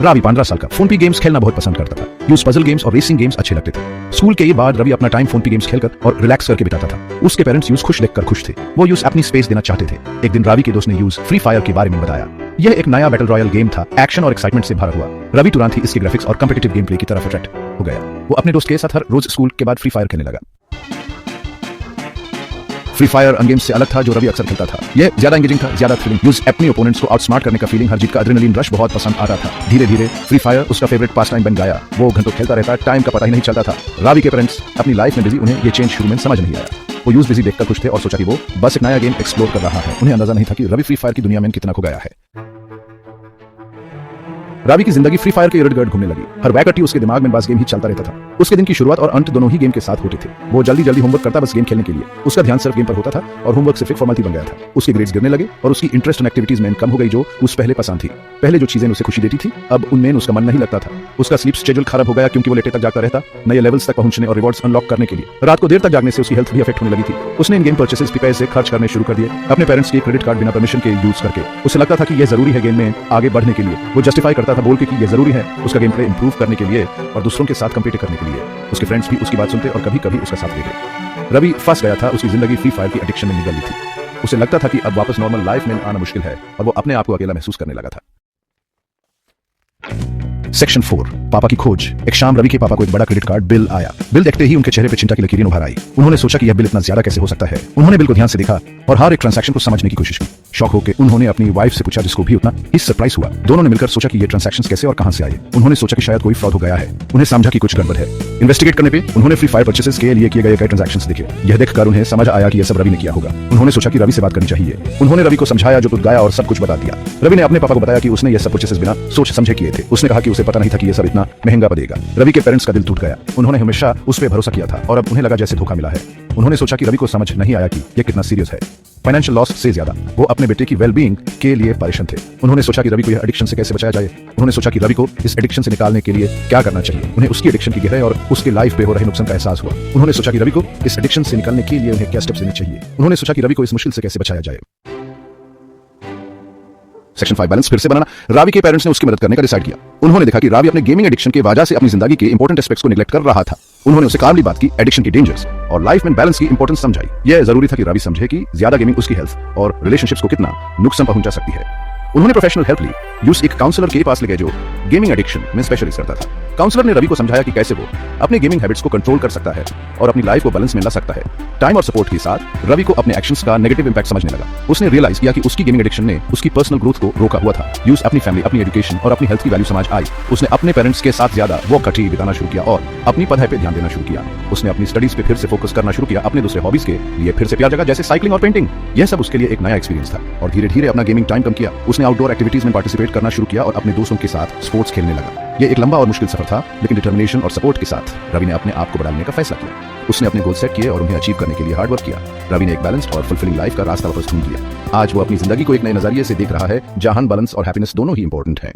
रवि 15 साल का फोन पे गेम्स खेलना बहुत पसंद करता था। यूज पजल गेम्स और रेसिंग गेम्स अच्छे लगते थे। स्कूल के बाद रवि अपना टाइम फोन पे गेम्स खेलकर और रिलैक्स करके बिताता था। उसके पेरेंट्स यूज खुश देखकर खुश थे। वो यूज अपनी स्पेस देना चाहते थे। एक दिन रवि के दोस्त ने यूज फ्री फायर के बारे में बताया। यह एक नया बैटल रॉयल गेम था, एक्शन और एक्साइटमेंट से भरा हुआ। रवि तुरंत ही इसके ग्राफिक्स और कॉम्पिटिटिव गेम प्ले की तरफ अट्रैक्ट हो गया। वो अपने दोस्त के साथ हर रोज स्कूल के बाद फ्री फायर खेलने लगा। फ्री फायर अन गेम्स से अलग था जो रवि अक्सर खेलता था। यह ज्यादा एंगेजिंग था, ज्यादा थ्रिलिंग। यूज अपने ओपोनेंट्स को आउटस्मार्ट करने का फीलिंग, हर जीत का एड्रेनलिन रश बहुत पसंद आता था। धीरे धीरे फ्री फायर उसका फेवरेट पास टाइम बन गया। वो घंटों खेलता रहता, टाइम का पता ही नहीं चलता था। रवि के पेरेंट्स अपनी लाइफ में बिजी, उन्हें ये चेंज शुरू में समझ नहीं आया। वो यूज बिजी देखकर खुश थे और सोचा कि वो बस एक नया गेम एक्सप्लोर कर रहा है। उन्हें अंदाजा नहीं था कि रवि फ्री फायर की दुनिया में कितना खो गया है। रवि की जिंदगी फ्री फायर के इर्द गिर्द घूमने लगी। हर वैकटी उसके दिमाग में बस गेम ही चलता रहता था। उसके दिन की शुरुआत और अंत दोनों ही गेम के साथ होते थे। वो जल्दी जल्दी होमवर्क करता बस गेम खेलने के लिए। उसका ध्यान सिर्फ गेम पर होता था और होमवर्क सिर्फ एक फॉर्मेलिटी बन गया था। उसके ग्रेड्स गिरने लगे और उसकी इंटरेस्ट इन एक्टिविटीज में कम हो गई जो उस पहले पसंद थी। पहले जो चीजें उसे खुशी देती थी अब उनमें उसका मन नहीं लगता था। उसका स्लीप शेड्यूल खराब हो गया क्योंकि वो लेटे तक जागता रहता, नए लेवल्स तक पहुंचने और रिवॉर्ड्स अनलॉक करने के लिए। रात को देर तक जागने से उसकी हेल्थ भी अफेक्ट होने लगी थी। उसने इन गेम परचेसेस पे पैसे खर्च करने शुरू कर दिए, अपने पेरेंट्स के क्रेडिट कार्ड बिना परमिशन के यूज करके। उसे लगता था कि यह जरूरी है गेम में आगे बढ़ने के लिए। वो जस्टिफाई करता था बोल के कि यह जरूरी है उसका गेम प्ले इंप्रूव करने के लिए और दूसरों के साथ कंपीट करने के लिए। उसके फ्रेंड्स भी उसकी बात सुनते और कभी कभी उसका साथ देते। रवि फंस गया था। उसकी जिंदगी फ्री फायर की एडिक्शन में निकल गई थी। उसे लगता था कि अब वापस नॉर्मल लाइफ में आना मुश्किल है और वो अपने आप को अकेला महसूस करने लगा था। सेक्शन 4, पापा की खोज। एक शाम रवि के पापा को एक बड़ा क्रेडिट कार्ड बिल आया। बिल देखते ही उनके चेहरे पे चिंता की लकीरें उभर आई। उन्होंने सोचा कि यह बिल इतना ज्यादा कैसे हो सकता है। उन्होंने बिल को ध्यान से देखा और हर एक ट्रांजैक्शन को समझने की कोशिश की। शॉक होकर उन्होंने अपनी वाइफ से पूछा, जिसको भी उतना ही सरप्राइज हुआ। दोनों ने मिलकर सोचा कि ये ट्रांजैक्शंस कैसे और कहां से आए। उन्होंने सोचा कि शायद कोई फ्रॉड हो गया है। उन्हें समझा कि कुछ गड़बड़ है। इन्वेस्टिगेट करने पे उन्होंने फ्री फायर परचेसेस के लिए किए गए कई ट्रांजैक्शंस देखे। यह देखकर उन्हें समझ आया कि यह सब रवि ने किया होगा। उन्होंने सोचा कि रवि से बात करनी चाहिए। उन्होंने रवि को समझाया जो गया और सब कुछ बता दिया। रवि ने अपने पापा को बताया कि उसने यह सब परचेसेस बिना सोच समझे किए थे। उसने कहा कि उसे पता नहीं था कि यह सब इतना महंगा पड़ेगा। रवि के पेरेंट्स का दिल टूट गया। उन्होंने हमेशा उस पर भरोसा किया था और अब उन्हें लगा जैसे धोखा मिला है। उन्होंने सोचा कि रवि को समझ नहीं आया कि यह कितना सीरियस है। फाइनेंशियल लॉस से ज्यादा वो अपने बेटे की वेलबींग के लिए परेशान थे। उन्होंने सोचा कि रवि को यह एडिक्शन से कैसे बचाया जाए। उन्होंने सोचा कि रवि को इस एडिक्शन से निकालने के लिए क्या करना चाहिए। उन्हें उसकी एडिक्शन की गहराई और उसके लाइफ पे हो रहे नुकसान का एहसास हुआ। उन्होंने सोचा कि रवि को इस एडिक्शन से निकलने के लिए उन्हें क्या स्टेप्स लेने चाहिए। उन्होंने सोचा कि रवि को इस मुश्किल से कैसे बचाया जाए। सेक्शन 5, बैलेंस फिर से बनाना। रवि के पेरेंट्स ने उसकी मदद करने का डिसाइड किया। उन्होंने देखा कि रवि अपने गेमिंग एडिक्शन की वजह से अपनी जिंदगी के इंपॉर्टेंट एस्पेक्ट्स को नेग्लेक्ट कर रहा था। उन्होंने उसे कामली बात की, एडिक्शन की डेंजर्स और लाइफ में बैलेंस की इंपॉर्टेंस समझाई। यह जरूरी था कि रवि समझे कि ज्यादा गेमिंग उसकी हेल्थ और रिलेशनशिप्स को कितना नुकसान पहुंचा सकती है। उन्होंने प्रोफेशनल हेल्प ली। यूज एक काउंसलर के पास ले गए जो गेमिंग एडिक्शन में स्पेशलिस्ट करता था। काउंसलर ने रवि को समझाया कि कैसे वो अपने गेमिंग हैबिट्स को कंट्रोल कर सकता है और अपनी लाइफ को बैलेंस में ला सकता है। टाइम और सपोर्ट के साथ रवि को अपने एक्शंस का नेगेटिव इंपैक्ट समझने लगा। उसने रियलाइज किया कि उसकी गेमिंग एडिक्शन ने उसकी पर्सनल ग्रोथ को रोका हुआ था। यूज अपनी फैमिली, अपनी एजुकेशन और अपनी हेल्थ की वैल्यू समझ आई। उसने अपने पेरेंट्स के साथ ज्यादा वक्त बिताना शुरू किया और अपनी पढ़ाई पे ध्यान देना शुरू किया। उसने अपनी स्टडीज पे फिर से फोकस करना शुरू किया। अपने दूसरे हॉबीज के लिए फिर से प्यार जगा, जैसे साइकिलिंग और पेंटिंग। यह सब उसके लिए एक नया एक्सपीरियंस था और धीरे धीरे अपना गेमिंग टाइम कम किया। उसने आउटडोर एक्टिविटीज में पार्टिसिपेट करना शुरू किया और अपने दोस्तों के साथ स्पोर्ट्स खेलने लगा। यह एक लंबा और मुश्किल सफर था, लेकिन डिटर्मिनेशन और सपोर्ट के साथ रवि ने अपने आप को बढ़ाने का फैसला किया। उसने अपने गोल सेट किए और उन्हें अचीव करने के लिए हार्ड वर्क किया। रवि ने एक बैलेंस्ड और फुलफिलिंग लाइफ का रास्ता वापस ढूंढ लिया। आज वो अपनी जिंदगी को एक नए नजरिए से देख रहा है, जहां बैलेंस और हैप्पीनेस दोनों ही इंपॉर्टेंट हैं।